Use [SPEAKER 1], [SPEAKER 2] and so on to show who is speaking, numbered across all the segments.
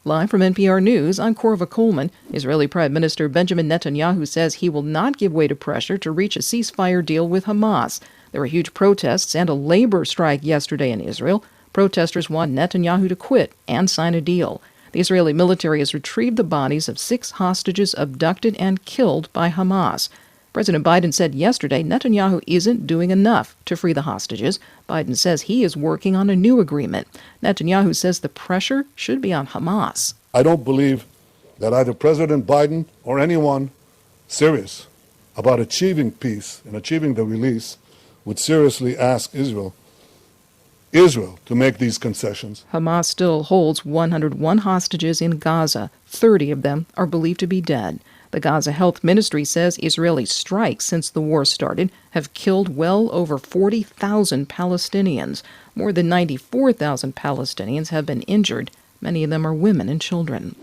[SPEAKER 1] Live from NPR News, I'm Korva Coleman. Israeli Prime Minister Benjamin Netanyahu says he will not give way to pressure to reach a ceasefire deal with Hamas. There were huge protests and a labor strike yesterday in Israel. Protesters want Netanyahu to quit and sign a deal. The Israeli military has retrieved the bodies of 6 hostages abducted and killed by Hamas. President Biden said yesterday Netanyahu isn't doing enough to free the hostages. Biden says he is working on a new agreement. Netanyahu says the pressure should be on Hamas.
[SPEAKER 2] I don't believe that either President Biden or anyone serious about achieving peace and achieving the release would seriously ask Israel to make these concessions.
[SPEAKER 1] Hamas still holds 101 hostages in Gaza. 30 of them are believed to be dead. The Gaza Health Ministry says Israeli strikes since the war started have killed well over 40,000 Palestinians. More than 94,000 Palestinians have been injured. Many of them are women and children.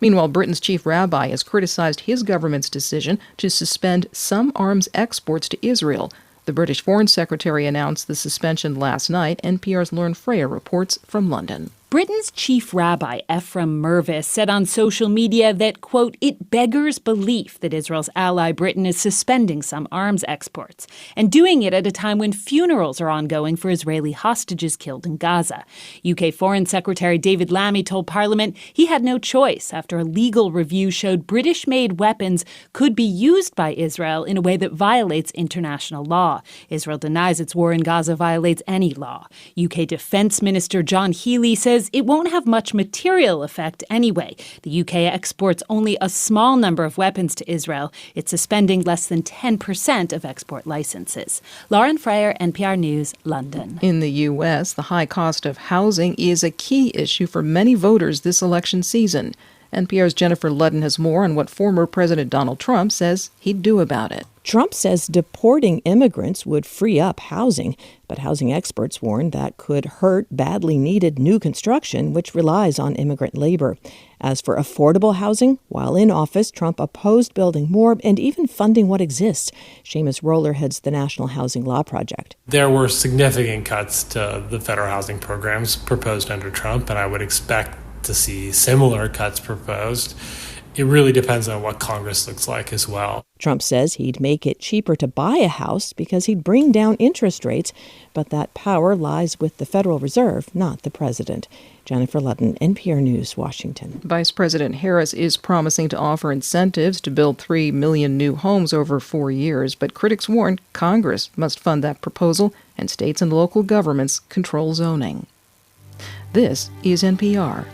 [SPEAKER 1] Meanwhile, Britain's chief rabbi has criticized his government's decision to suspend some arms exports to Israel. The British Foreign Secretary announced the suspension last night. NPR's Lauren Freya reports from London.
[SPEAKER 3] Britain's chief rabbi, Ephraim Mervis, said on social media that, quote, it beggars belief that Israel's ally Britain is suspending some arms exports and doing it at a time when funerals are ongoing for Israeli hostages killed in Gaza. UK Foreign Secretary David Lammy told Parliament he had no choice after a legal review showed British-made weapons could be used by Israel in a way that violates international law. Israel denies its war in Gaza violates any law. UK Defense Minister John Healey says it won't have much material effect anyway. The UK exports only a small number of weapons to Israel. It's suspending less than 10% of export licenses. Lauren Freyer, NPR News, London.
[SPEAKER 1] In the U.S., the high cost of housing is a key issue for many voters this election season. NPR's Jennifer Ludden has more on what former President Donald Trump says he'd do about it.
[SPEAKER 4] Trump says deporting immigrants would free up housing, but housing experts warn that could hurt badly needed new construction, which relies on immigrant labor. As for affordable housing, while in office, Trump opposed building more and even funding what exists. Seamus Roller heads the National Housing Law Project.
[SPEAKER 5] There were significant cuts to the federal housing programs proposed under Trump, and I would expect to see similar cuts proposed. It really depends on what Congress looks like as well.
[SPEAKER 4] Trump says he'd make it cheaper to buy a house because he'd bring down interest rates, but that power lies with the Federal Reserve, not the president. Jennifer Ludden, NPR News, Washington.
[SPEAKER 1] Vice President Harris is promising to offer incentives to build 3 million new homes over 4 years, but critics warn Congress must fund that proposal and states and local governments control zoning. This is NPR.